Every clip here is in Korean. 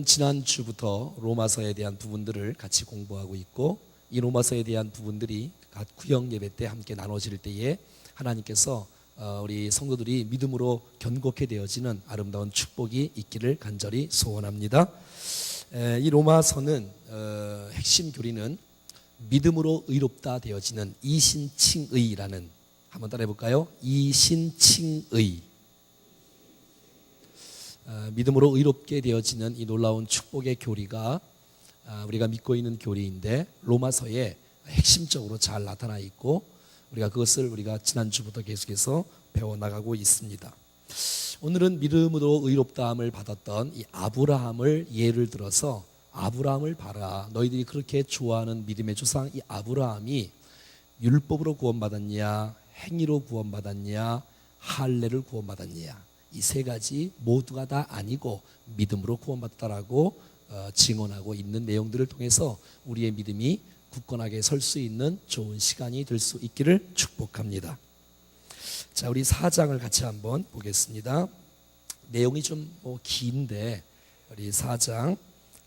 지난주부터 로마서에 대한 부분들을 같이 공부하고 있고, 이 로마서에 대한 부분들이 각 구역 예배 때 함께 나눠질 때에 하나님께서 우리 성도들이 믿음으로 견고케 되어지는 아름다운 축복이 있기를 간절히 소원합니다. 이 로마서는 핵심 교리는 믿음으로 의롭다 되어지는 이신칭의라는, 한번 따라해 볼까요? 이신칭의, 믿음으로 의롭게 되어지는 이 놀라운 축복의 교리가 우리가 믿고 있는 교리인데, 로마서에 핵심적으로 잘 나타나 있고, 우리가 그것을 우리가 지난주부터 계속해서 배워나가고 있습니다. 오늘은 믿음으로 의롭다함을 받았던 이 아브라함을 예를 들어서, 아브라함을 봐라, 너희들이 그렇게 좋아하는 믿음의 조상 이 아브라함이 율법으로 구원받았냐, 행위로 구원받았냐, 할례를 구원받았냐, 이 세 가지 모두가 다 아니고 믿음으로 구원받았다라고 증언하고 있는 내용들을 통해서 우리의 믿음이 굳건하게 설 수 있는 좋은 시간이 될 수 있기를 축복합니다. 자, 우리 4장을 같이 한번 보겠습니다. 내용이 좀 긴데 우리 4장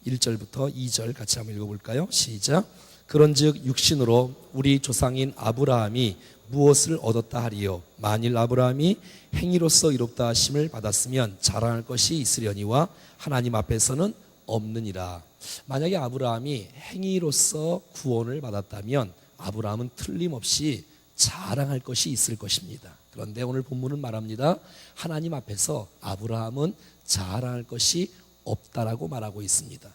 1절부터 2절 같이 한번 읽어볼까요? 시작. 그런즉 육신으로 우리 조상인 아브라함이 무엇을 얻었다 하리요? 만일 아브라함이 행위로서 의롭다 하심을 받았으면 자랑할 것이 있으려니와 하나님 앞에서는 없느니라. 만약에 아브라함이 행위로서 구원을 받았다면 아브라함은 틀림없이 자랑할 것이 있을 것입니다. 그런데 오늘 본문은 말합니다. 하나님 앞에서 아브라함은 자랑할 것이 없다라고 말하고 있습니다.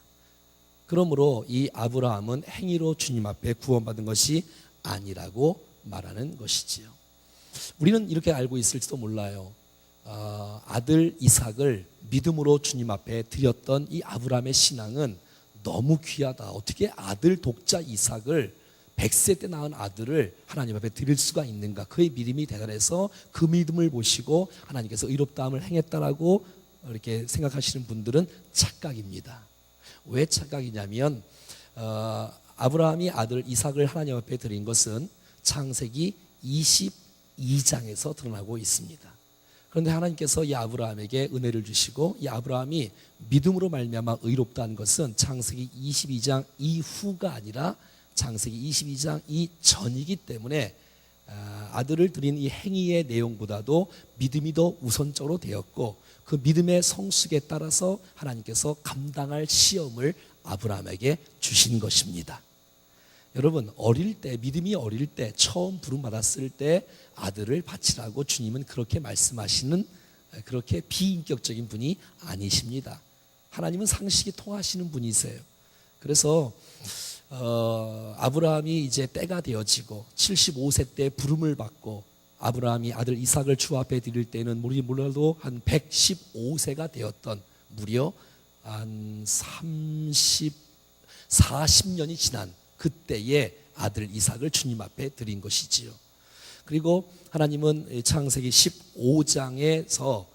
그러므로 이 아브라함은 행위로 주님 앞에 구원받은 것이 아니라고 말하는 것이지요. 우리는 이렇게 알고 있을지도 몰라요. 아들 이삭을 믿음으로 주님 앞에 드렸던 이 아브라함의 신앙은 너무 귀하다. 어떻게 아들 독자 이삭을 100세 때 낳은 아들을 하나님 앞에 드릴 수가 있는가. 그의 믿음이 대단해서 그 믿음을 보시고 하나님께서 의롭다함을 행했다라고 이렇게 생각하시는 분들은 착각입니다. 왜 착각이냐면 아브라함이 아들 이삭을 하나님 앞에 드린 것은 창세기 22장에서 드러나고 있습니다. 그런데 하나님께서 이 아브라함에게 은혜를 주시고 이 아브라함이 믿음으로 말미암아 의롭다는 것은 창세기 22장 이후가 아니라 창세기 22장 이전이기 때문에 아들을 드린 이 행위의 내용보다도 믿음이 더 우선적으로 되었고, 그 믿음의 성숙에 따라서 하나님께서 감당할 시험을 아브라함에게 주신 것입니다. 여러분, 어릴 때, 믿음이 어릴 때 처음 부름 받았을 때 아들을 바치라고 주님은 그렇게 말씀하시는, 그렇게 비인격적인 분이 아니십니다. 하나님은 상식이 통하시는 분이세요. 그래서 아브라함이 이제 때가 되어지고 75세 때 부름을 받고 아브라함이 아들 이삭을 주 앞에 드릴 때는 몰라도 한 115세가 되었던, 무려 한 40년이 지난 그때에 아들 이삭을 주님 앞에 드린 것이지요. 그리고 하나님은 창세기 15장에서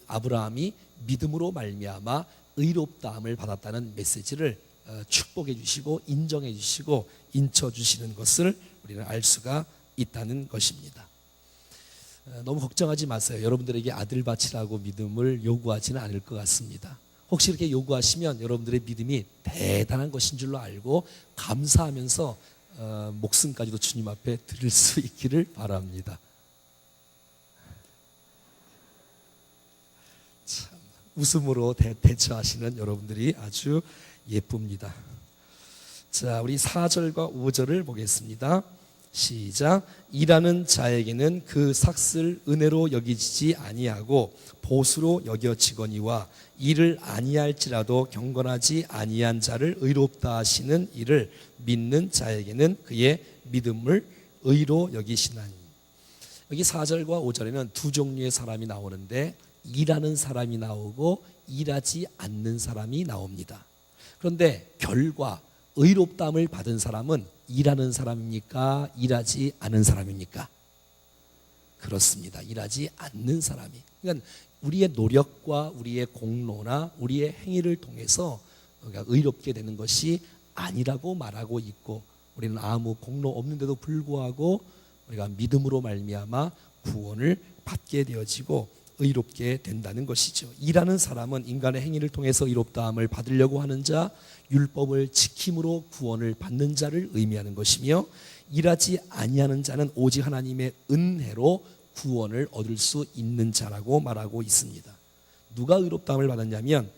아브라함이 믿음으로 말미암아 의롭다함을 받았다는 메시지를 축복해 주시고 인정해 주시고 인쳐 주시는 것을 우리는 알 수가 있다는 것입니다. 너무 걱정하지 마세요. 여러분들에게 아들 바치라고 믿음을 요구하지는 않을 것 같습니다. 혹시 이렇게 요구하시면 여러분들의 믿음이 대단한 것인 줄로 알고 감사하면서 목숨까지도 주님 앞에 드릴 수 있기를 바랍니다. 참, 웃음으로 대처하시는 여러분들이 아주 예쁩니다. 자, 우리 4절과 5절을 보겠습니다. 시작. 일하는 자에게는 그 삭을 은혜로 여기지 아니하고 보수로 여겨지거니와 일을 아니할지라도 경건하지 아니한 자를 의롭다 하시는 이를 믿는 자에게는 그의 믿음을 의로 여기시나니. 여기 4절과 5절에는 두 종류의 사람이 나오는데, 일하는 사람이 나오고 일하지 않는 사람이 나옵니다. 그런데 결과 의롭다함을 받은 사람은 일하는 사람입니까? 일하지 않은 사람입니까? 그렇습니다. 일하지 않는 사람이. 그러니까 우리의 노력과 우리의 공로나 우리의 행위를 통해서 우리가 의롭게 되는 것이 아니라고 말하고 있고, 우리는 아무 공로 없는데도 불구하고 우리가 믿음으로 말미암아 구원을 받게 되어지고 의롭게 된다는 것이죠. 일하는 사람은 인간의 행위를 통해서 의롭다함을 받으려고 하는 자, 율법을 지킴으로 구원을 받는 자를 의미하는 것이며, 일하지 아니하는 자는 오직 하나님의 은혜로 구원을 얻을 수 있는 자라고 말하고 있습니다. 누가 의롭다함을 받았냐면,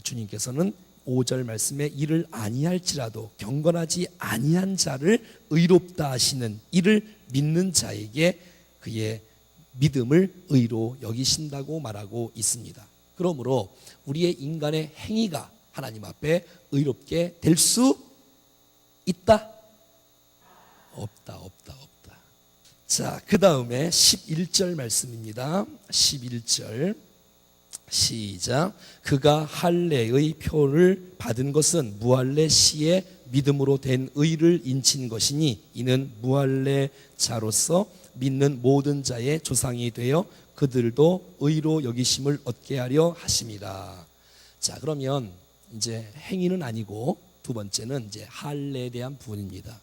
주님께서는 5절 말씀에 이를 아니할지라도 경건하지 아니한 자를 의롭다 하시는, 이를 믿는 자에게 그의 믿음을 의로 여기신다고 말하고 있습니다. 그러므로 우리의 인간의 행위가 하나님 앞에 의롭게 될 수 있다? 없다. 자, 그 다음에 11절 말씀입니다. 11절 시작. 그가 할례의 표를 받은 것은 무할례 시에 믿음으로 된 의를 인친 것이니 이는 무할례자로서 믿는 모든 자의 조상이 되어 그들도 의로 여기심을 얻게 하려 하심이라. 자, 그러면 이제 행위는 아니고 두 번째는 이제 할례에 대한 부분입니다.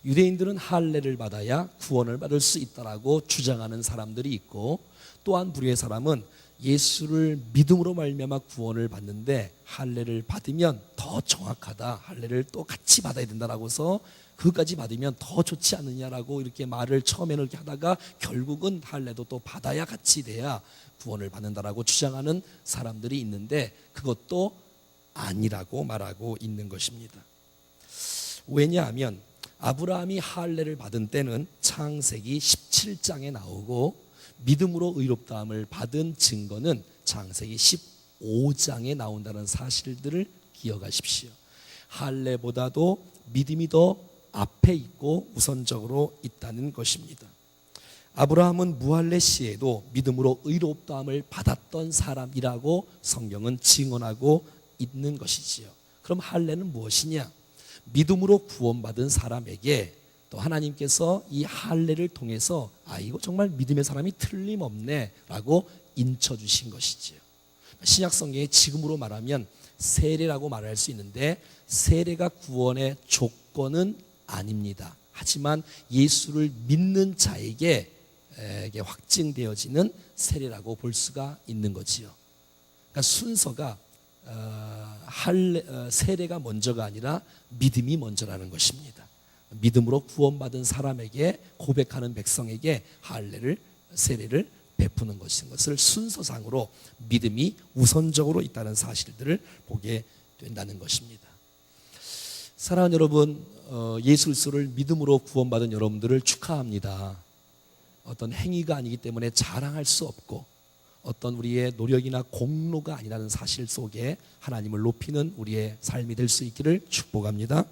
유대인들은 할례를 받아야 구원을 받을 수 있다라고 주장하는 사람들이 있고, 또한 불의의 사람은 예수를 믿음으로 말미암아 구원을 받는데 할례를 받으면 더 정확하다, 할례를 또 같이 받아야 된다라고서 그것까지 받으면 더 좋지 않느냐라고 이렇게 말을 처음에는 이렇게 하다가 결국은 할례도 또 받아야 같이 돼야 구원을 받는다라고 주장하는 사람들이 있는데, 그것도 아니라고 말하고 있는 것입니다. 왜냐하면 아브라함이 할례를 받은 때는 창세기 17장에 나오고, 믿음으로 의롭다함을 받은 증거는 창세기 15장에 나온다는 사실들을 기억하십시오. 할례보다도 믿음이 더 앞에 있고 우선적으로 있다는 것입니다. 아브라함은 무할례 시에도 믿음으로 의롭다함을 받았던 사람이라고 성경은 증언하고 있는 것이지요. 그럼 할례는 무엇이냐? 믿음으로 구원받은 사람에게 또 하나님께서 이 할례를 통해서 이거 정말 믿음의 사람이 틀림없네 라고 인쳐주신 것이지요. 신약 성경에 지금으로 말하면 세례라고 말할 수 있는데, 세례가 구원의 조건은 아닙니다. 하지만 예수를 믿는 자에게 확증되어지는 세례라고 볼 수가 있는 거지요. 그러니까 순서가 세례가 먼저가 아니라 믿음이 먼저라는 것입니다. 믿음으로 구원받은 사람에게, 고백하는 백성에게 세례를 베푸는 것을 순서상으로 믿음이 우선적으로 있다는 사실들을 보게 된다는 것입니다. 사랑하는 여러분, 예수 그리스도를 믿음으로 구원받은 여러분들을 축하합니다. 어떤 행위가 아니기 때문에 자랑할 수 없고, 어떤 우리의 노력이나 공로가 아니라는 사실 속에 하나님을 높이는 우리의 삶이 될 수 있기를 축복합니다.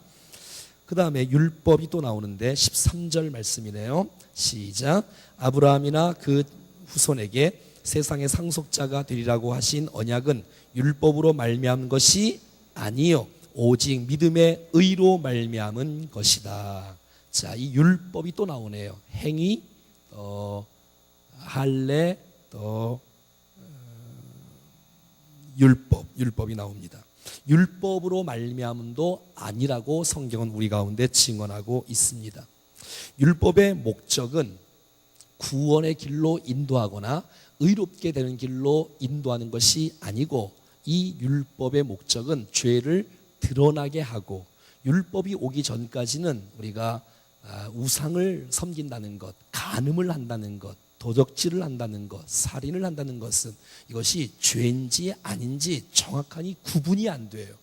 그 다음에 율법이 또 나오는데 13절 말씀이네요. 시작. 아브라함이나 그 후손에게 세상의 상속자가 되리라고 하신 언약은 율법으로 말미암은 것이 아니요 오직 믿음의 의로 말미암은 것이다. 자, 이 율법이 또 나오네요. 행위, 할례, 또 율법이 나옵니다. 율법으로 말미암음도 아니라고 성경은 우리 가운데 증언하고 있습니다. 율법의 목적은 구원의 길로 인도하거나 의롭게 되는 길로 인도하는 것이 아니고, 이 율법의 목적은 죄를 드러나게 하고, 율법이 오기 전까지는 우리가 우상을 섬긴다는 것, 간음을 한다는 것, 도적질을 한다는 것, 살인을 한다는 것은 이것이 죄인지 아닌지 정확하니 구분이 안 돼요.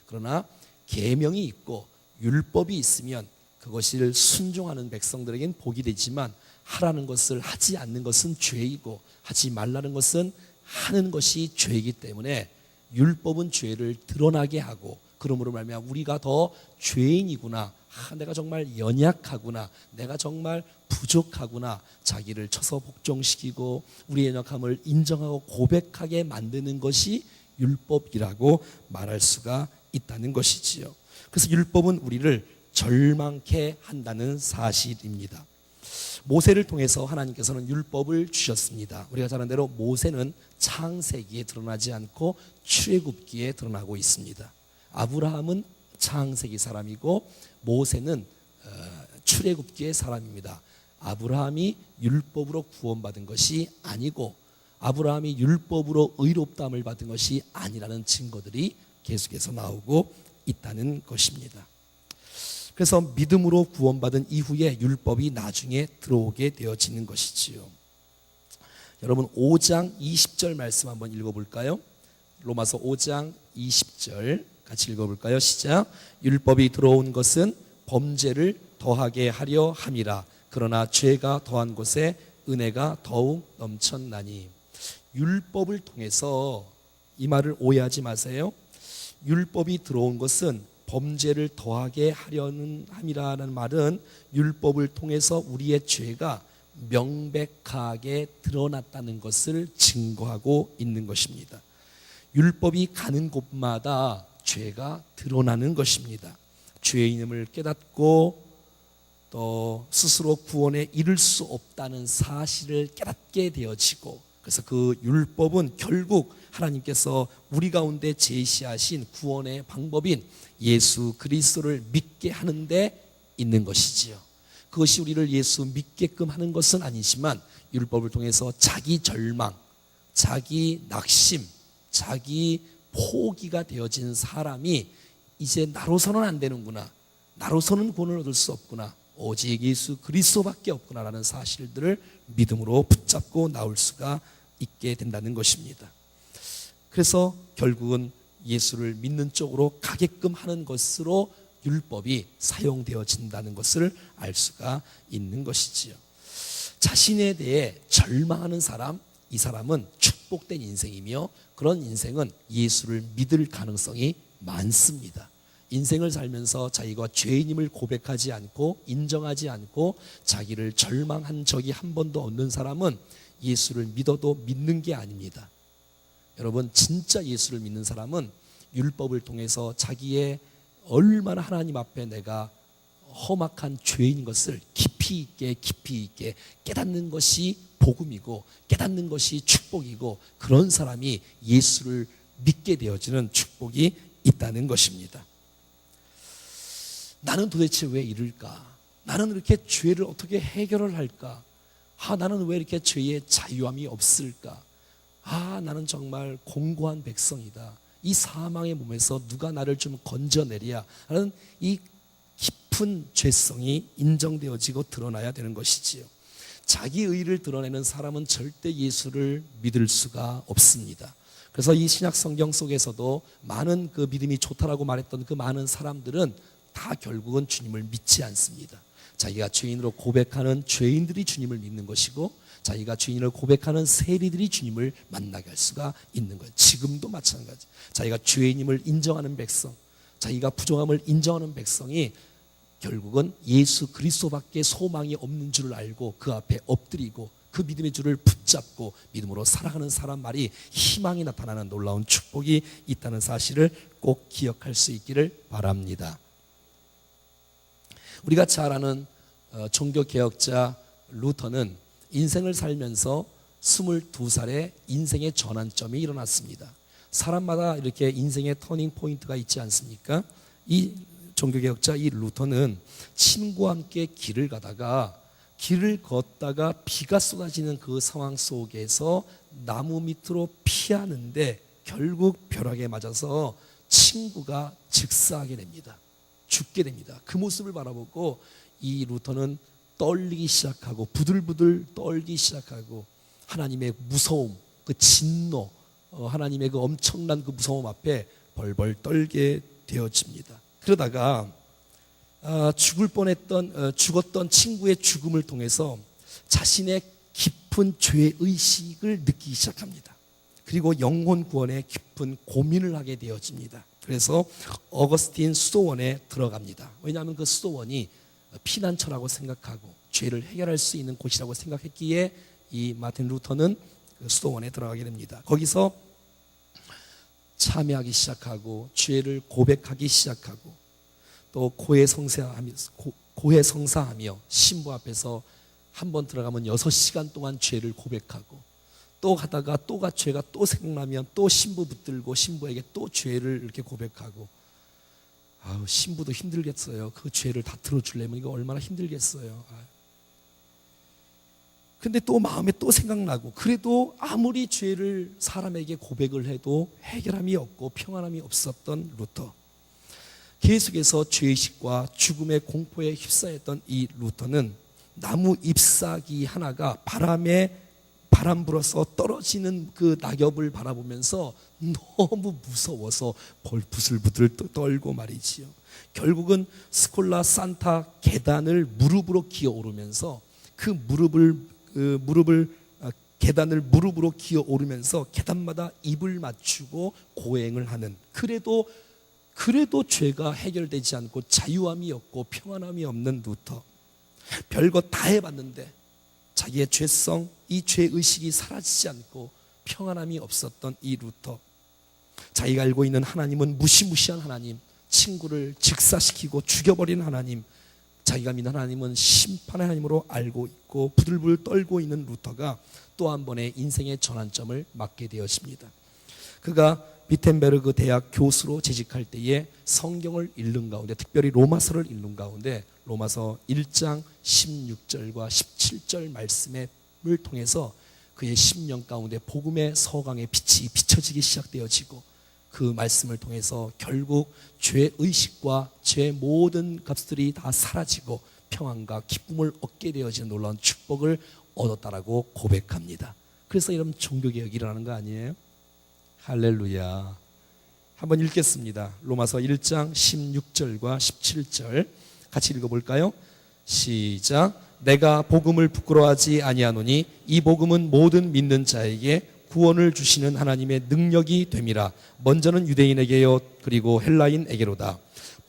그러나 계명이 있고 율법이 있으면 그것을 순종하는 백성들에겐 복이 되지만, 하라는 것을 하지 않는 것은 죄이고 하지 말라는 것은 하는 것이 죄이기 때문에 율법은 죄를 드러나게 하고, 그러므로 말미암아 우리가 더 죄인이구나, 내가 정말 연약하구나, 내가 정말 부족하구나, 자기를 쳐서 복종시키고 우리의 연약함을 인정하고 고백하게 만드는 것이 율법이라고 말할 수가 있다는 것이지요. 그래서 율법은 우리를 절망케 한다는 사실입니다. 모세를 통해서 하나님께서는 율법을 주셨습니다. 우리가 잘 아는 대로 모세는 창세기에 드러나지 않고 출애굽기에 드러나고 있습니다. 아브라함은 창세기 사람이고 모세는 출애굽기의 사람입니다. 아브라함이 율법으로 구원받은 것이 아니고 아브라함이 율법으로 의롭다함을 받은 것이 아니라는 증거들이 계속해서 나오고 있다는 것입니다. 그래서 믿음으로 구원받은 이후에 율법이 나중에 들어오게 되어지는 것이지요. 여러분 5장 20절 말씀 한번 읽어볼까요? 로마서 5장 20절 같이 읽어볼까요? 시작. 율법이 들어온 것은 범죄를 더하게 하려 함이라. 그러나 죄가 더한 곳에 은혜가 더욱 넘쳤나니. 율법을 통해서, 이 말을 오해하지 마세요. 율법이 들어온 것은 범죄를 더하게 하려는 함이라는 말은 율법을 통해서 우리의 죄가 명백하게 드러났다는 것을 증거하고 있는 것입니다. 율법이 가는 곳마다 죄가 드러나는 것입니다. 죄인임을 깨닫고 또 스스로 구원에 이를 수 없다는 사실을 깨닫게 되어지고, 그래서 그 율법은 결국 하나님께서 우리 가운데 제시하신 구원의 방법인 예수 그리스도를 믿게 하는 데 있는 것이지요. 그것이 우리를 예수 믿게끔 하는 것은 아니지만 율법을 통해서 자기 절망, 자기 낙심, 자기 포기가 되어진 사람이 이제 나로서는 안 되는구나, 나로서는 구원을 얻을 수 없구나, 오직 예수 그리스도밖에 없구나라는 사실들을 믿음으로 붙잡고 나올 수가 있게 된다는 것입니다. 그래서 결국은 예수를 믿는 쪽으로 가게끔 하는 것으로 율법이 사용되어진다는 것을 알 수가 있는 것이지요. 자신에 대해 절망하는 사람, 이 사람은 축복된 인생이며 그런 인생은 예수를 믿을 가능성이 많습니다. 인생을 살면서 자기가 죄인임을 고백하지 않고 인정하지 않고 자기를 절망한 적이 한 번도 없는 사람은 예수를 믿어도 믿는 게 아닙니다. 여러분, 진짜 예수를 믿는 사람은 율법을 통해서 자기의 얼마나 하나님 앞에 내가 험악한 죄인 것을 깊이 있게 깨닫는 것이 복음이고 깨닫는 것이 축복이고, 그런 사람이 예수를 믿게 되어지는 축복이 있다는 것입니다. 나는 도대체 왜 이럴까? 나는 이렇게 죄를 어떻게 해결을 할까? 나는 왜 이렇게 죄의 자유함이 없을까? 나는 정말 공고한 백성이다. 이 사망의 몸에서 누가 나를 좀 건져내랴 하는 이 깊은 죄성이 인정되어지고 드러나야 되는 것이지요. 자기 의를 드러내는 사람은 절대 예수를 믿을 수가 없습니다. 그래서 이 신약 성경 속에서도 많은 그 믿음이 좋다라고 말했던 그 많은 사람들은 다 결국은 주님을 믿지 않습니다. 자기가 죄인으로 고백하는 죄인들이 주님을 믿는 것이고, 자기가 죄인을 고백하는 세리들이 주님을 만나게 할 수가 있는 거예요. 지금도 마찬가지. 자기가 죄인임을 인정하는 백성, 자기가 부정함을 인정하는 백성이 결국은 예수 그리스도밖에 소망이 없는 줄을 알고 그 앞에 엎드리고 그 믿음의 줄을 붙잡고 믿음으로 살아가는 사람 말이 희망이 나타나는 놀라운 축복이 있다는 사실을 꼭 기억할 수 있기를 바랍니다. 우리가 잘 아는 종교개혁자 루터는 인생을 살면서 22살에 인생의 전환점이 일어났습니다. 사람마다 이렇게 인생의 터닝 포인트가 있지 않습니까? 이 종교개혁자 이 루터는 친구와 함께 길을 걷다가 비가 쏟아지는 그 상황 속에서 나무 밑으로 피하는데 결국 벼락에 맞아서 친구가 즉사하게 됩니다. 죽게 됩니다. 그 모습을 바라보고 이 루터는 떨리기 시작하고 부들부들 떨기 시작하고 하나님의 무서움, 그 진노, 하나님의 그 엄청난 그 무서움 앞에 벌벌 떨게 되어집니다. 그러다가 죽었던 친구의 죽음을 통해서 자신의 깊은 죄의식을 느끼기 시작합니다. 그리고 영혼 구원에 깊은 고민을 하게 되어집니다. 그래서 어거스틴 수도원에 들어갑니다. 왜냐하면 그 수도원이 피난처라고 생각하고 죄를 해결할 수 있는 곳이라고 생각했기에 이 마틴 루터는 그 수도원에 들어가게 됩니다. 거기서 참여하기 시작하고 죄를 고백하기 시작하고 또 고해성사하며 신부 앞에서 한 번 들어가면 6시간 동안 죄를 고백하고, 또 가다가 죄가 또 생각나면 또 신부 붙들고 신부에게 또 죄를 이렇게 고백하고, 신부도 힘들겠어요. 그 죄를 다 들어주려면 이거 얼마나 힘들겠어요. 근데 또 마음에 또 생각나고, 그래도 아무리 죄를 사람에게 고백을 해도 해결함이 없고 평안함이 없었던 루터. 계속해서 죄의식과 죽음의 공포에 휩싸였던 이 루터는 나무 잎사귀 하나가 바람 불어서 떨어지는 그 낙엽을 바라보면서 너무 무서워서 부슬부슬 떨고 말이지요. 결국은 스콜라 산타 계단을 무릎으로 기어 오르면서 계단을 무릎으로 기어 오르면서 계단마다 입을 맞추고 고행을 하는, 그래도 죄가 해결되지 않고 자유함이 없고 평안함이 없는 루터. 별거 다 해봤는데 자기의 죄성, 이 죄의식이 사라지지 않고 평안함이 없었던 이 루터. 자기가 알고 있는 하나님은 무시무시한 하나님, 친구를 직사시키고 죽여버리는 하나님, 자기가 믿는 하나님은 심판의 하나님으로 알고 있고 부들부들 떨고 있는 루터가 또 한 번의 인생의 전환점을 맞게 되었습니다. 그가 비텐베르그 대학 교수로 재직할 때에 성경을 읽는 가운데, 특별히 로마서를 읽는 가운데 로마서 1장 16절과 17절 말씀을 통해서 그의 심령 가운데 복음의 서강의 빛이 비춰지기 시작되어지고, 그 말씀을 통해서 결국 죄의식과 죄 모든 값들이 다 사라지고 평안과 기쁨을 얻게 되어지는 놀라운 축복을 얻었다라고 고백합니다. 그래서 이런 종교개혁이 일어나는 거 아니에요? 할렐루야. 한번 읽겠습니다. 로마서 1장 16절과 17절 같이 읽어볼까요? 시작. 내가 복음을 부끄러워하지 아니하노니 이 복음은 모든 믿는 자에게 구원을 주시는 하나님의 능력이 됨이라. 먼저는 유대인에게요 그리고 헬라인에게로다.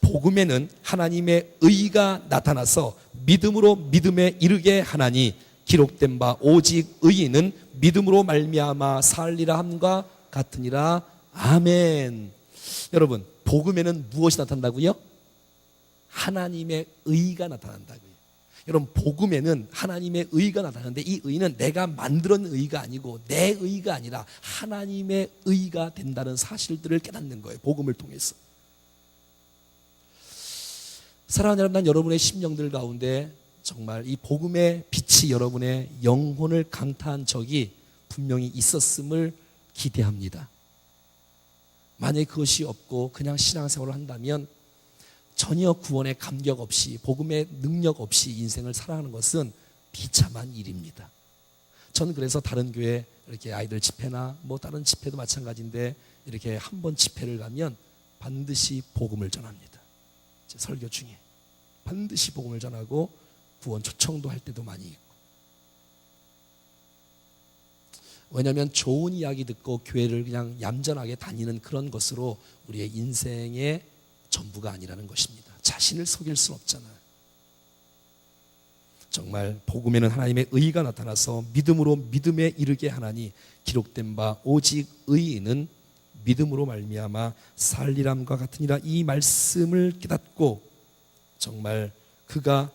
복음에는 하나님의 의가 나타나서 믿음으로 믿음에 이르게 하나니 기록된 바 오직 의인은 믿음으로 말미암아 살리라 함과 같으니라. 아멘. 여러분, 복음에는 무엇이 나타난다고요? 하나님의 의가 나타난다고요. 여러분, 복음에는 하나님의 의가 나타나는데 이 의는 내가 만들어낸 의가 아니고 내 의가 아니라 하나님의 의가 된다는 사실들을 깨닫는 거예요. 복음을 통해서. 사랑하는 여러분, 난 여러분의 심령들 가운데 정말 이 복음의 빛이 여러분의 영혼을 강타한 적이 분명히 있었음을 기대합니다. 만약에 그것이 없고 그냥 신앙생활을 한다면 전혀 구원의 감격 없이, 복음의 능력 없이 인생을 살아가는 것은 비참한 일입니다. 저는 그래서 다른 교회 이렇게 아이들 집회나 뭐 다른 집회도 마찬가지인데 이렇게 한번 집회를 가면 반드시 복음을 전합니다. 제 설교 중에 반드시 복음을 전하고 구원 초청도 할 때도 많이 있고. 왜냐하면 좋은 이야기 듣고 교회를 그냥 얌전하게 다니는 그런 것으로 우리의 인생의 전부가 아니라는 것입니다. 자신을 속일 수는 없잖아요. 정말 복음에는 하나님의 의가 나타나서 믿음으로 믿음에 이르게 하나니 기록된 바 오직 의인은 믿음으로 말미암아 살리람과 같으니라. 이 말씀을 깨닫고 정말 그가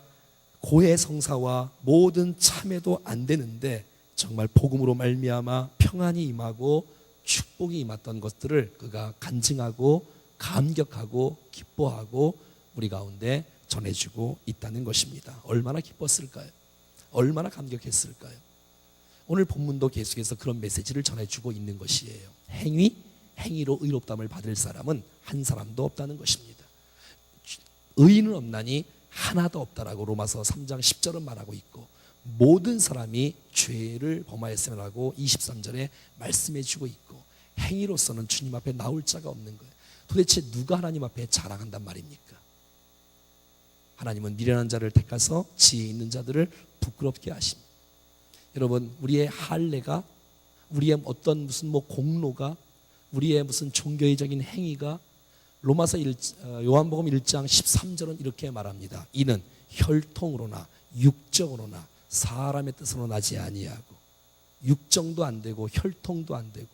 고해성사와 모든 참회도 안 되는데 정말 복음으로 말미암아 평안이 임하고 축복이 임했던 것들을 그가 간증하고 감격하고 기뻐하고 우리 가운데 전해주고 있다는 것입니다. 얼마나 기뻤을까요? 얼마나 감격했을까요? 오늘 본문도 계속해서 그런 메시지를 전해주고 있는 것이에요. 행위로 의롭다함을 받을 사람은 한 사람도 없다는 것입니다. 의인은 없나니 하나도 없다라고 로마서 3장 10절은 말하고 있고, 모든 사람이 죄를 범하였음이라고 23절에 말씀해주고 있고, 행위로서는 주님 앞에 나올 자가 없는 거예요. 도대체 누가 하나님 앞에 자랑한단 말입니까? 하나님은 미련한 자를 택하서 지혜 있는 자들을 부끄럽게 하십니다. 여러분, 우리의 할례가, 우리의 어떤 무슨 공로가, 우리의 무슨 종교적인 행위가 요한복음 1장 13절은 이렇게 말합니다. 이는 혈통으로나 육정으로나 사람의 뜻으로 나지 아니하고, 육정도 안 되고 혈통도 안 되고,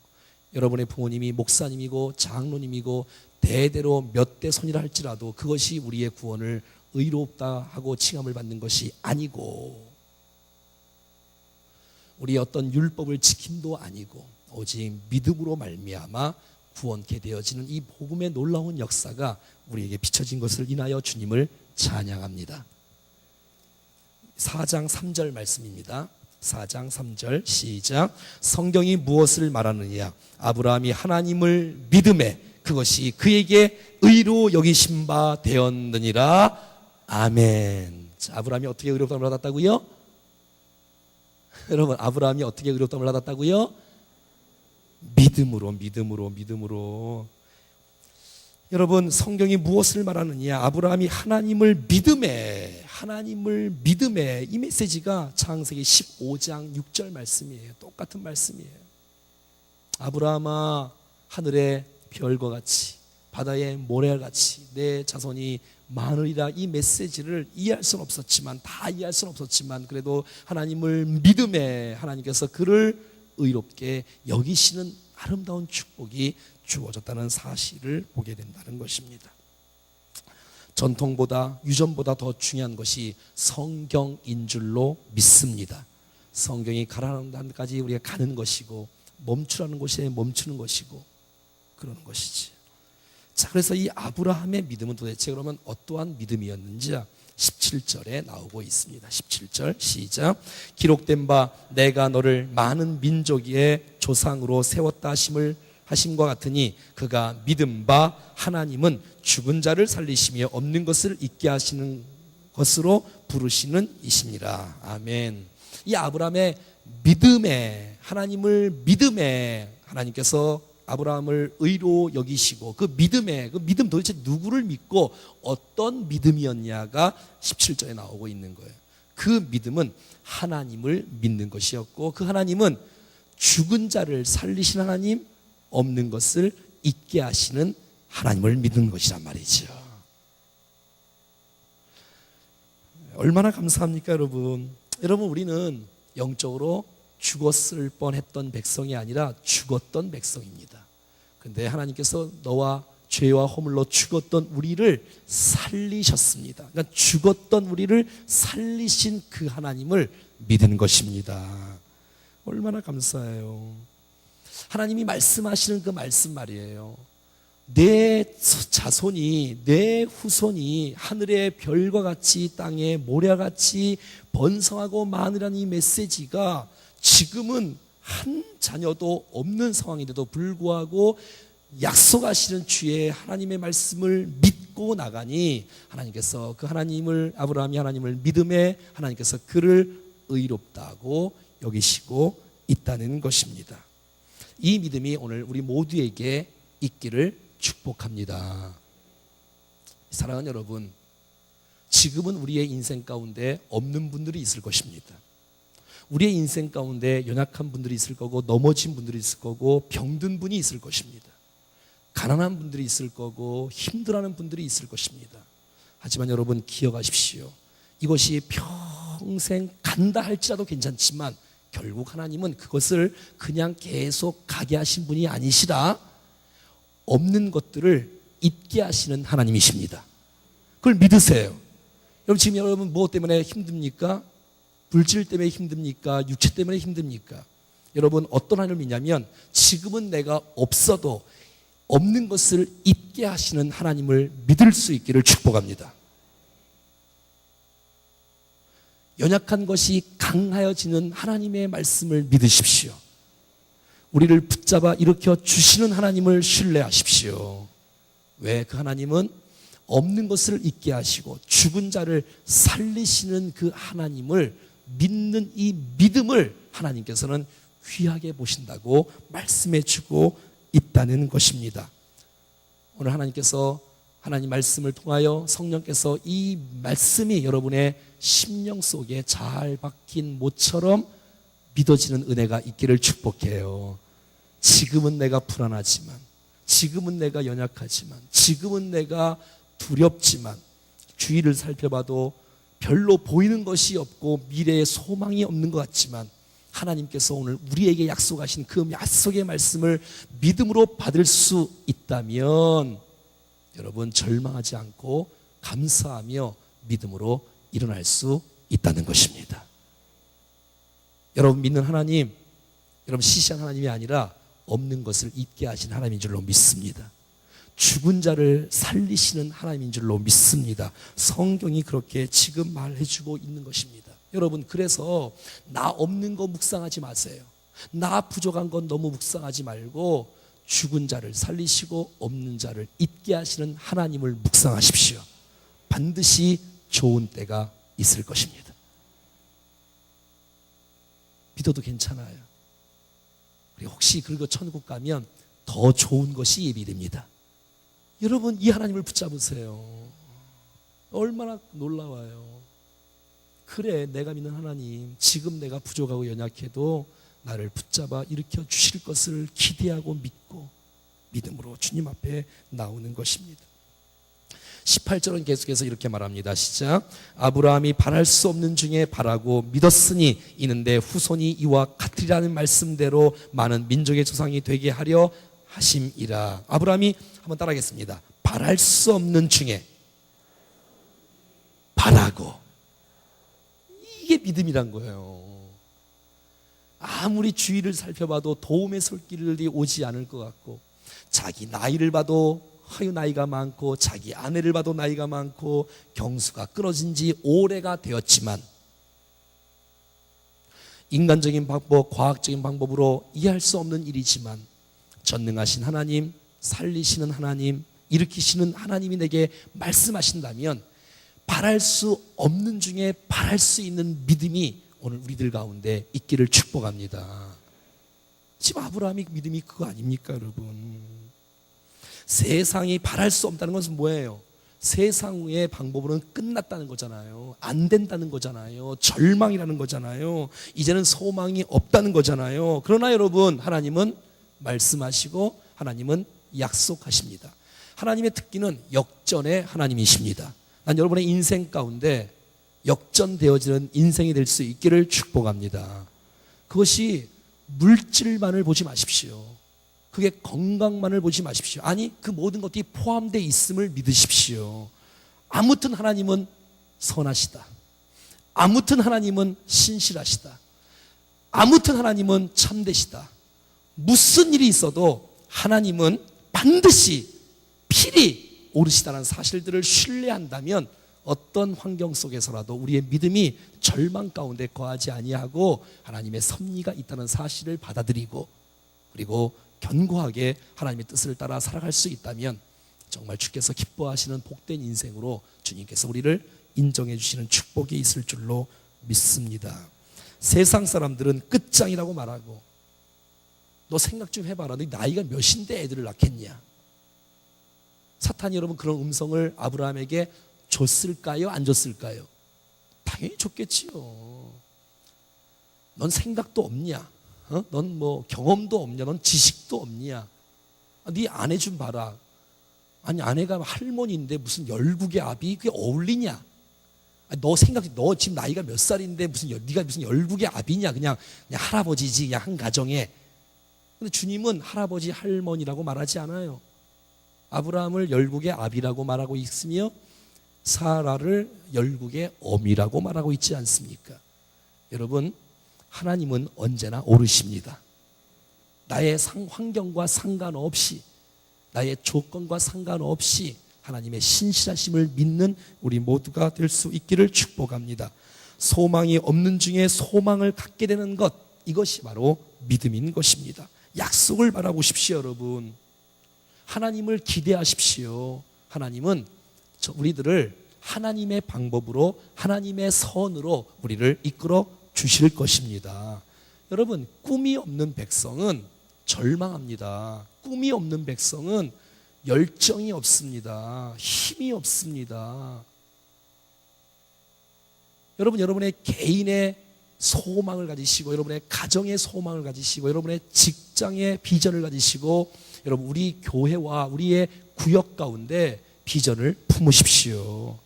여러분의 부모님이 목사님이고 장로님이고 대대로 몇 대 손이라 할지라도 그것이 우리의 구원을 의롭다 하고 칭함을 받는 것이 아니고, 우리의 어떤 율법을 지킴도 아니고 오직 믿음으로 말미암아 구원케 되어지는 이 복음의 놀라운 역사가 우리에게 비춰진 것을 인하여 주님을 찬양합니다. 4장 3절 말씀입니다. 4장 3절 시작. 성경이 무엇을 말하느냐? 아브라함이 하나님을 믿음에 그것이 그에게 의로 여기심 바 되었느니라. 아멘. 자, 아브라함이 어떻게 의롭다함을 받았다고요? 여러분, 아브라함이 어떻게 의롭다함을 받았다고요? 믿음으로. 여러분, 성경이 무엇을 말하느냐? 아브라함이 하나님을 믿음에 이 메시지가 창세기 15장 6절 말씀이에요. 똑같은 말씀이에요. 아브라함아, 하늘의 별과 같이 바다의 모래와 같이 내 자손이 많으리라. 이 메시지를 이해할 수는 없었지만 그래도 하나님을 믿음에 하나님께서 그를 의롭게 여기시는 아름다운 축복이 주어졌다는 사실을 보게 된다는 것입니다. 전통보다 유전보다 더 중요한 것이 성경인 줄로 믿습니다. 성경이 가라는 데까지 우리가 가는 것이고 멈추라는 곳에 멈추는 것이고 그러는 것이지. 자, 그래서 이 아브라함의 믿음은 도대체 그러면 어떠한 믿음이었는지 17절에 나오고 있습니다. 17절 시작. 기록된 바 내가 너를 많은 민족의 조상으로 세웠다 하심과 같으니 그가 믿은 바 하나님은 죽은 자를 살리시며 없는 것을 있게 하시는 것으로 부르시는 이시니라. 아멘. 이 아브라함의 믿음에 하나님께서 아브라함을 의로 여기시고 그 믿음 도대체 누구를 믿고 어떤 믿음이었냐가 17절에 나오고 있는 거예요. 그 믿음은 하나님을 믿는 것이었고 그 하나님은 죽은 자를 살리신 하나님, 없는 것을 있게 하시는 하나님을 믿는 것이란 말이죠. 얼마나 감사합니까, 여러분? 여러분, 우리는 영적으로 죽었을 뻔했던 백성이 아니라 죽었던 백성입니다. 그런데 하나님께서 너와 죄와 허물로 죽었던 우리를 살리셨습니다. 그러니까 죽었던 우리를 살리신 그 하나님을 믿는 것입니다. 얼마나 감사해요. 하나님이 말씀하시는 그 말씀 말이에요. 내 자손이, 내 후손이 하늘의 별과 같이 땅의 모래와 같이 번성하고 많으라는 이 메시지가 지금은 한 자녀도 없는 상황인데도 불구하고 약속하시는 주의 하나님의 말씀을 믿고 나가니 하나님께서 그 하나님을, 아브라함이 하나님을 믿음에 하나님께서 그를 의롭다고 여기시고 있다는 것입니다. 이 믿음이 오늘 우리 모두에게 있기를 축복합니다. 사랑하는 여러분, 지금은 우리의 인생 가운데 없는 분들이 있을 것입니다. 우리의 인생 가운데 연약한 분들이 있을 거고 넘어진 분들이 있을 거고 병든 분이 있을 것입니다. 가난한 분들이 있을 거고 힘들어하는 분들이 있을 것입니다. 하지만 여러분 기억하십시오. 이것이 평생 간다 할지라도 괜찮지만 결국 하나님은 그것을 그냥 계속 가게 하신 분이 아니시라 없는 것들을 있게 하시는 하나님이십니다. 그걸 믿으세요. 여러분, 지금 여러분 무엇 때문에 힘듭니까? 물질 때문에 힘듭니까? 육체 때문에 힘듭니까? 여러분 어떤 하나님을 믿냐면 지금은 내가 없어도 없는 것을 있게 하시는 하나님을 믿을 수 있기를 축복합니다. 연약한 것이 강하여지는 하나님의 말씀을 믿으십시오. 우리를 붙잡아 일으켜 주시는 하나님을 신뢰하십시오. 왜? 그 하나님은 없는 것을 있게 하시고 죽은 자를 살리시는 그 하나님을 믿는 이 믿음을 하나님께서는 귀하게 보신다고 말씀해 주고 있다는 것입니다. 오늘 하나님께서 하나님 말씀을 통하여 성령께서 이 말씀이 여러분의 심령 속에 잘 박힌 모처럼 믿어지는 은혜가 있기를 축복해요. 지금은 내가 불안하지만, 지금은 내가 연약하지만, 지금은 내가 두렵지만, 주위를 살펴봐도 별로 보이는 것이 없고 미래에 소망이 없는 것 같지만 하나님께서 오늘 우리에게 약속하신 그 약속의 말씀을 믿음으로 받을 수 있다면 여러분 절망하지 않고 감사하며 믿음으로 일어날 수 있다는 것입니다. 여러분 믿는 하나님, 여러분 시시한 하나님이 아니라 없는 것을 있게 하신 하나님인 줄로 믿습니다. 죽은 자를 살리시는 하나님인 줄로 믿습니다. 성경이 그렇게 지금 말해주고 있는 것입니다. 여러분, 그래서 나 없는 거 묵상하지 마세요. 나 부족한 건 너무 묵상하지 말고 죽은 자를 살리시고 없는 자를 있게 하시는 하나님을 묵상하십시오. 반드시 좋은 때가 있을 것입니다. 믿어도 괜찮아요. 그리고 혹시 그리고 천국 가면 더 좋은 것이 예비됩니다. 여러분, 이 하나님을 붙잡으세요. 얼마나 놀라워요. 그래, 내가 믿는 하나님, 지금 내가 부족하고 연약해도 나를 붙잡아 일으켜 주실 것을 기대하고 믿고 믿음으로 주님 앞에 나오는 것입니다. 18절은 계속해서 이렇게 말합니다. 시작. 아브라함이 바랄 수 없는 중에 바라고 믿었으니 이는 내 후손이 이와 같으리라는 말씀대로 많은 민족의 조상이 되게 하려 하심이라. 아브라함이, 한번 따라하겠습니다. 바랄 수 없는 중에 바라고. 이게 믿음이란 거예요. 아무리 주위를 살펴봐도 도움의 손길이 오지 않을 것 같고, 자기 나이를 봐도 나이가 많고, 자기 아내를 봐도 나이가 많고, 경수가 끊어진 지 오래가 되었지만, 인간적인 방법, 과학적인 방법으로 이해할 수 없는 일이지만 전능하신 하나님, 살리시는 하나님, 일으키시는 하나님이 내게 말씀하신다면 바랄 수 없는 중에 바랄 수 있는 믿음이 오늘 우리들 가운데 있기를 축복합니다. 지금 아브라함의 믿음이 그거 아닙니까, 여러분? 세상이 바랄 수 없다는 것은 뭐예요? 세상의 방법으로는 끝났다는 거잖아요. 안 된다는 거잖아요. 절망이라는 거잖아요. 이제는 소망이 없다는 거잖아요. 그러나 여러분, 하나님은 말씀하시고 하나님은 약속하십니다. 하나님의 특기는 역전의 하나님이십니다. 난 여러분의 인생 가운데 역전되어지는 인생이 될 수 있기를 축복합니다. 그것이 물질만을 보지 마십시오. 그게 건강만을 보지 마십시오. 아니, 그 모든 것들이 포함되어 있음을 믿으십시오. 아무튼 하나님은 선하시다. 아무튼 하나님은 신실하시다. 아무튼 하나님은 참되시다. 무슨 일이 있어도 하나님은 반드시 필히 옳으시다는 사실들을 신뢰한다면 어떤 환경 속에서라도 우리의 믿음이 절망 가운데 거하지 아니하고 하나님의 섭리가 있다는 사실을 받아들이고, 그리고 견고하게 하나님의 뜻을 따라 살아갈 수 있다면 정말 주께서 기뻐하시는 복된 인생으로 주님께서 우리를 인정해 주시는 축복이 있을 줄로 믿습니다. 세상 사람들은 끝장이라고 말하고, 너 생각 좀 해봐라. 너 나이가 몇인데 애들을 낳겠냐? 사탄이 여러분 그런 음성을 아브라함에게 줬을까요? 안 줬을까요? 당연히 줬겠지요. 넌 생각도 없냐? 넌 뭐 경험도 없냐? 넌 지식도 없냐? 네 아내 좀 봐라. 아니, 아내가 할머니인데 무슨 열국의 아비? 그게 어울리냐? 너 지금 나이가 몇 살인데 네가 무슨 열국의 아비냐? 그냥 할아버지지, 그냥 한 가정에. 근데 주님은 할아버지, 할머니라고 말하지 않아요. 아브라함을 열국의 아비라고 말하고 있으며 사라를 열국의 어미라고 말하고 있지 않습니까? 여러분, 하나님은 언제나 옳으십니다. 나의 환경과 상관없이, 나의 조건과 상관없이 하나님의 신실하심을 믿는 우리 모두가 될 수 있기를 축복합니다. 소망이 없는 중에 소망을 갖게 되는 것, 이것이 바로 믿음인 것입니다. 약속을 바라보십시오, 여러분. 하나님을 기대하십시오. 하나님은 우리들을 하나님의 방법으로, 하나님의 선으로 우리를 이끌어 주실 것입니다. 여러분, 꿈이 없는 백성은 절망합니다. 꿈이 없는 백성은 열정이 없습니다. 힘이 없습니다. 여러분, 여러분의 개인의 소망을 가지시고, 여러분의 가정의 소망을 가지시고, 여러분의 직장의 비전을 가지시고, 여러분 우리 교회와 우리의 구역 가운데 비전을 품으십시오.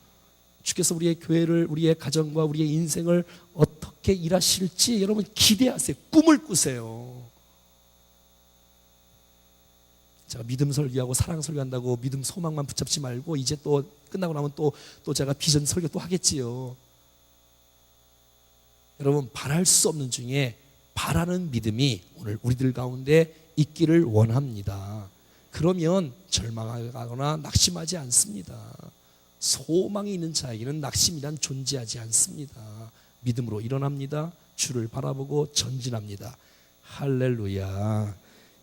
주께서 우리의 교회를, 우리의 가정과 우리의 인생을 어떻게 일하실지 여러분 기대하세요. 꿈을 꾸세요. 제가 믿음 설교하고 사랑 설교한다고 믿음 소망만 붙잡지 말고, 이제 또 끝나고 나면 또 제가 비전 설교 또 하겠지요. 여러분, 바랄 수 없는 중에 바라는 믿음이 오늘 우리들 가운데 있기를 원합니다. 그러면 절망하거나 낙심하지 않습니다. 소망이 있는 자에게는 낙심이란 존재하지 않습니다. 믿음으로 일어납니다. 주를 바라보고 전진합니다. 할렐루야.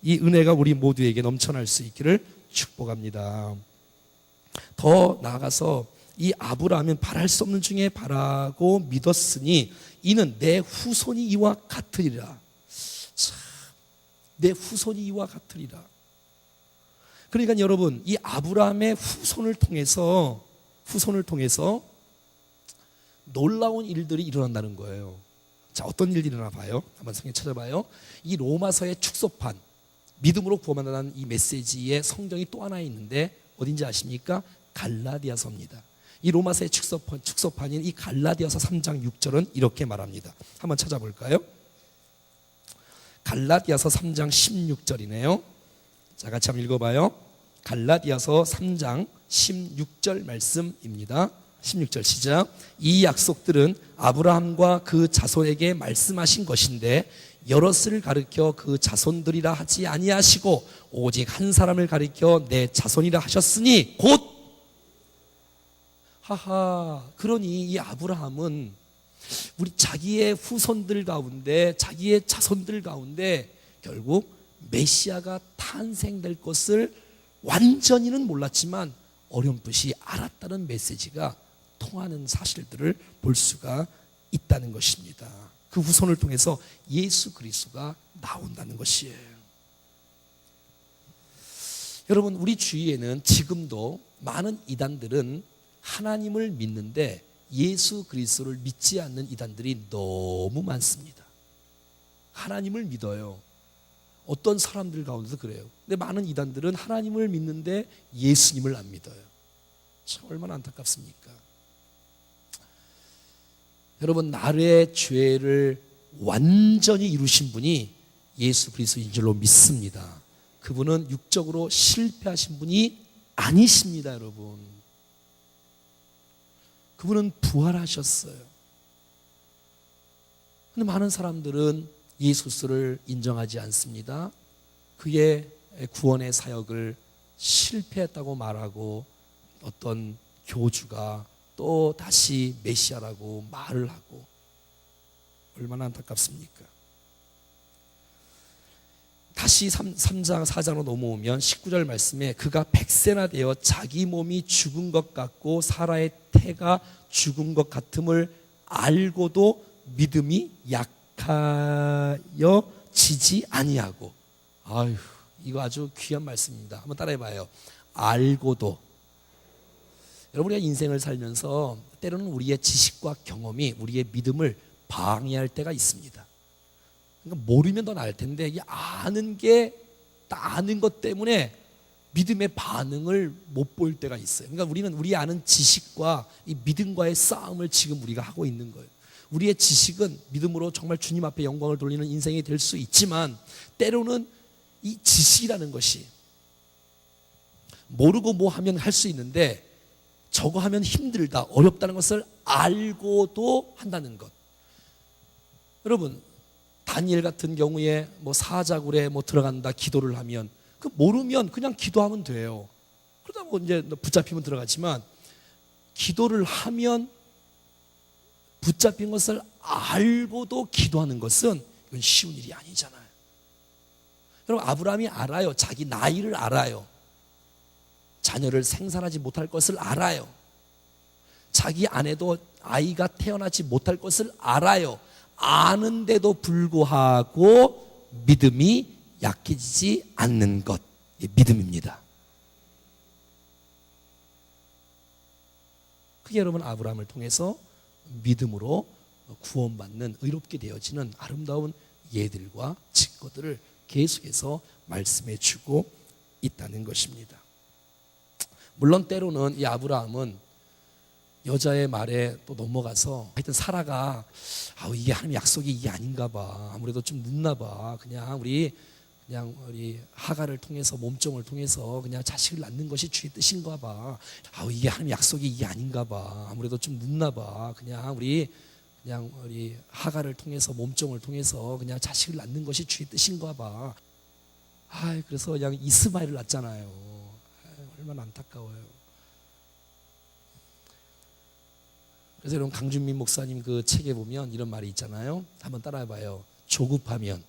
이 은혜가 우리 모두에게 넘쳐날 수 있기를 축복합니다. 더 나아가서 이 아브라함은 바랄 수 없는 중에 바라고 믿었으니 이는 내 후손이 이와 같으리라. 참, 내 후손이 이와 같으리라. 그러니까 여러분, 이 아브라함의 후손을 통해서 놀라운 일들이 일어난다는 거예요. 자, 어떤 일들이 일어나 봐요? 한번 성경 찾아봐요. 이 로마서의 축소판, 믿음으로 구원받는다는 이 메시지의 성경이 또 하나 있는데 어딘지 아십니까? 갈라디아서입니다. 이 로마서의 축소판인 이 갈라디아서 3장 6절은 이렇게 말합니다. 한번 찾아볼까요? 갈라디아서 3장 16절이네요. 자, 같이 한번 읽어봐요. 갈라디아서 3장 16절 말씀입니다. 16절 시작. 이 약속들은 아브라함과 그 자손에게 말씀하신 것인데 여럿을 가리켜 그 자손들이라 하지 아니하시고 오직 한 사람을 가리켜 내 자손이라 하셨으니 곧 그러니 이 아브라함은 우리 자기의 후손들 가운데, 자기의 자손들 가운데 결국 메시아가 탄생될 것을 완전히는 몰랐지만 어렴풋이 알았다는 메시지가 통하는 사실들을 볼 수가 있다는 것입니다. 그 후손을 통해서 예수 그리스도가 나온다는 것이에요. 여러분, 우리 주위에는 지금도 많은 이단들은 하나님을 믿는데 예수 그리스도를 믿지 않는 이단들이 너무 많습니다. 하나님을 믿어요. 어떤 사람들 가운데서 그래요. 근데 많은 이단들은 하나님을 믿는데 예수님을 안 믿어요. 참 얼마나 안타깝습니까? 여러분, 나의 죄를 완전히 이루신 분이 예수 그리스도인 줄로 믿습니다. 그분은 육적으로 실패하신 분이 아니십니다, 여러분. 그분은 부활하셨어요. 그런데 많은 사람들은 예수를 인정하지 않습니다. 그의 구원의 사역을 실패했다고 말하고 어떤 교주가 또 다시 메시아라고 말을 하고 얼마나 안타깝습니까? 다시 3장 4장으로 넘어오면 19절 말씀에 그가 100세나 되어 자기 몸이 죽은 것 같고 사라의 태가 죽은 것 같음을 알고도 믿음이 약하여지지 아니하고. 아유, 이거 아주 귀한 말씀입니다. 한번 따라해봐요. 알고도. 여러분, 우리가 인생을 살면서 때로는 우리의 지식과 경험이 우리의 믿음을 방해할 때가 있습니다. 그러니까 모르면 더 나을 텐데 이 아는 것 때문에 믿음의 반응을 못 볼 때가 있어요. 그러니까 우리는 우리 아는 지식과 이 믿음과의 싸움을 지금 우리가 하고 있는 거예요. 우리의 지식은 믿음으로 정말 주님 앞에 영광을 돌리는 인생이 될 수 있지만 때로는 이 지식이라는 것이 모르고 뭐 하면 할 수 있는데 저거 하면 힘들다, 어렵다는 것을 알고도 한다는 것. 여러분, 다니엘 같은 경우에 뭐 사자굴에 뭐 들어간다 기도를 하면 그 모르면 그냥 기도하면 돼요. 그러다 뭐 이제 붙잡히면 들어가지만 기도를 하면 붙잡힌 것을 알고도 기도하는 것은 이건 쉬운 일이 아니잖아요. 여러분, 아브라함이 알아요. 자기 나이를 알아요. 자녀를 생산하지 못할 것을 알아요. 자기 아내도 아이가 태어나지 못할 것을 알아요. 아는데도 불구하고 믿음이 약해지지 않는 것, 믿음입니다. 그게 여러분 아브라함을 통해서 믿음으로 구원받는 의롭게 되어지는 아름다운 예들과 직거들을 계속해서 말씀해 주고 있다는 것입니다. 물론 때로는 이 아브라함은 여자의 말에 또 넘어가서 하여튼 사라가 이게 하나님 약속이 이게 아닌가 봐. 아무래도 좀 늦나 봐. 그냥 우리 하가를 통해서 몸종을 통해서 그냥 자식을 낳는 것이 주의 뜻인가 봐. 이게 하나님 약속이 이게 아닌가 봐. 아무래도 좀 늦나 봐. 그냥 우리 하가를 통해서 몸종을 통해서 그냥 자식을 낳는 것이 주의 뜻인가 봐. 그래서 그냥 이스마엘을 낳잖아요. 얼마나 안타까워요. 그래서 여러분 강준민 목사님 그 책에 보면 이런 말이 있잖아요. 한번 따라해봐요. 조급하면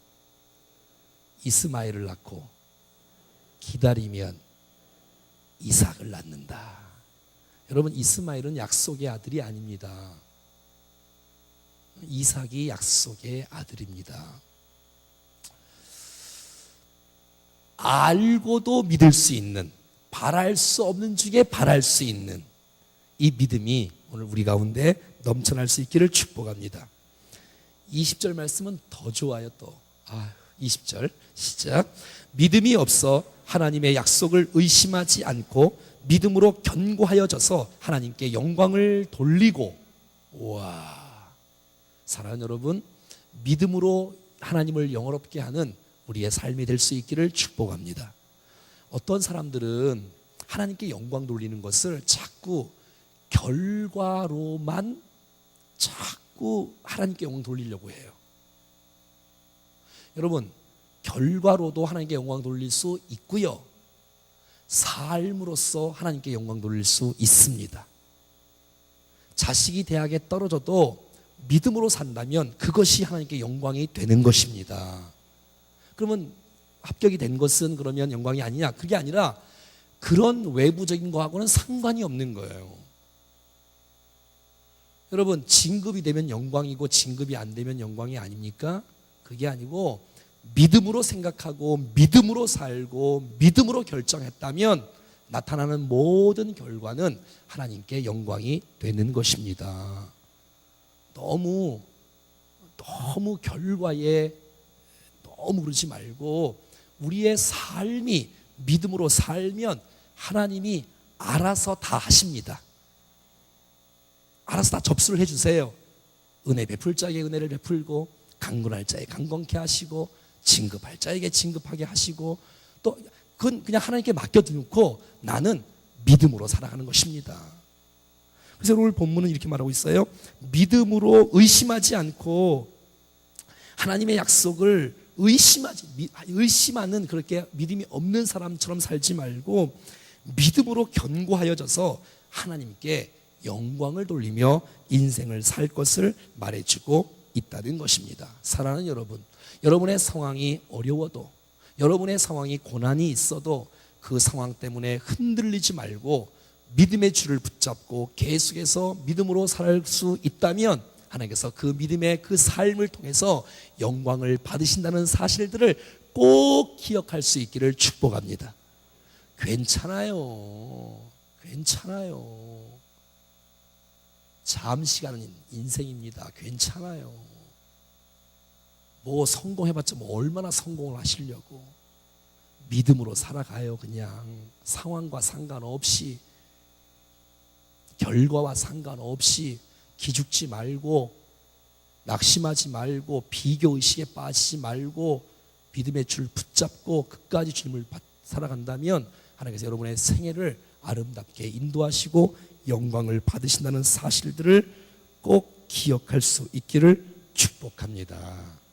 이스마엘을 낳고 기다리면 이삭을 낳는다. 여러분 이스마엘은 약속의 아들이 아닙니다. 이삭이 약속의 아들입니다. 알고도 믿을 수 있는, 바랄 수 없는 중에 바랄 수 있는 이 믿음이 오늘 우리 가운데 넘쳐날 수 있기를 축복합니다. 20절 말씀은 더 좋아요. 또 20절 시작. 믿음이 없어 하나님의 약속을 의심하지 않고 믿음으로 견고하여져서 하나님께 영광을 돌리고. 와, 사랑하는 여러분, 믿음으로 하나님을 영화롭게 하는 우리의 삶이 될 수 있기를 축복합니다. 어떤 사람들은 하나님께 영광 돌리는 것을 자꾸 결과로만 자꾸 하나님께 영광 돌리려고 해요. 여러분, 결과로도 하나님께 영광 돌릴 수 있고요, 삶으로서 하나님께 영광 돌릴 수 있습니다. 자식이 대학에 떨어져도 믿음으로 산다면 그것이 하나님께 영광이 되는 것입니다. 그러면 합격이 된 것은 그러면 영광이 아니냐? 그게 아니라 그런 외부적인 거하고는 상관이 없는 거예요. 여러분, 진급이 되면 영광이고 진급이 안 되면 영광이 아닙니까? 그게 아니고 믿음으로 생각하고 믿음으로 살고 믿음으로 결정했다면 나타나는 모든 결과는 하나님께 영광이 되는 것입니다. 너무 결과에 너무 그러지 말고 우리의 삶이 믿음으로 살면 하나님이 알아서 다 하십니다. 알아서 다 접수를 해주세요. 은혜 베풀 자에게 은혜를 베풀고, 강건할 자에게 강건케 하시고, 진급할 자에게 진급하게 하시고, 또 그건 그냥 하나님께 맡겨두고 나는 믿음으로 살아가는 것입니다. 그래서 오늘 본문은 이렇게 말하고 있어요. 믿음으로 의심하지 않고, 하나님의 약속을 의심하는 그렇게 믿음이 없는 사람처럼 살지 말고 믿음으로 견고하여져서 하나님께 영광을 돌리며 인생을 살 것을 말해주고 있다는 것입니다. 사랑하는 여러분, 여러분의 상황이 어려워도, 여러분의 상황이 고난이 있어도 그 상황 때문에 흔들리지 말고 믿음의 줄을 붙잡고 계속해서 믿음으로 살 수 있다면 하나님께서 그 믿음의 그 삶을 통해서 영광을 받으신다는 사실들을 꼭 기억할 수 있기를 축복합니다. 괜찮아요. 잠시 가는 인생입니다. 괜찮아요. 뭐 성공해봤자 뭐 얼마나 성공을 하시려고. 믿음으로 살아가요. 그냥 상황과 상관없이, 결과와 상관없이 기죽지 말고, 낙심하지 말고, 비교의식에 빠지지 말고 믿음의 줄 붙잡고 끝까지 주님을 살아간다면 하나님께서 여러분의 생애를 아름답게 인도하시고 영광을 받으신다는 사실들을 꼭 기억할 수 있기를 축복합니다.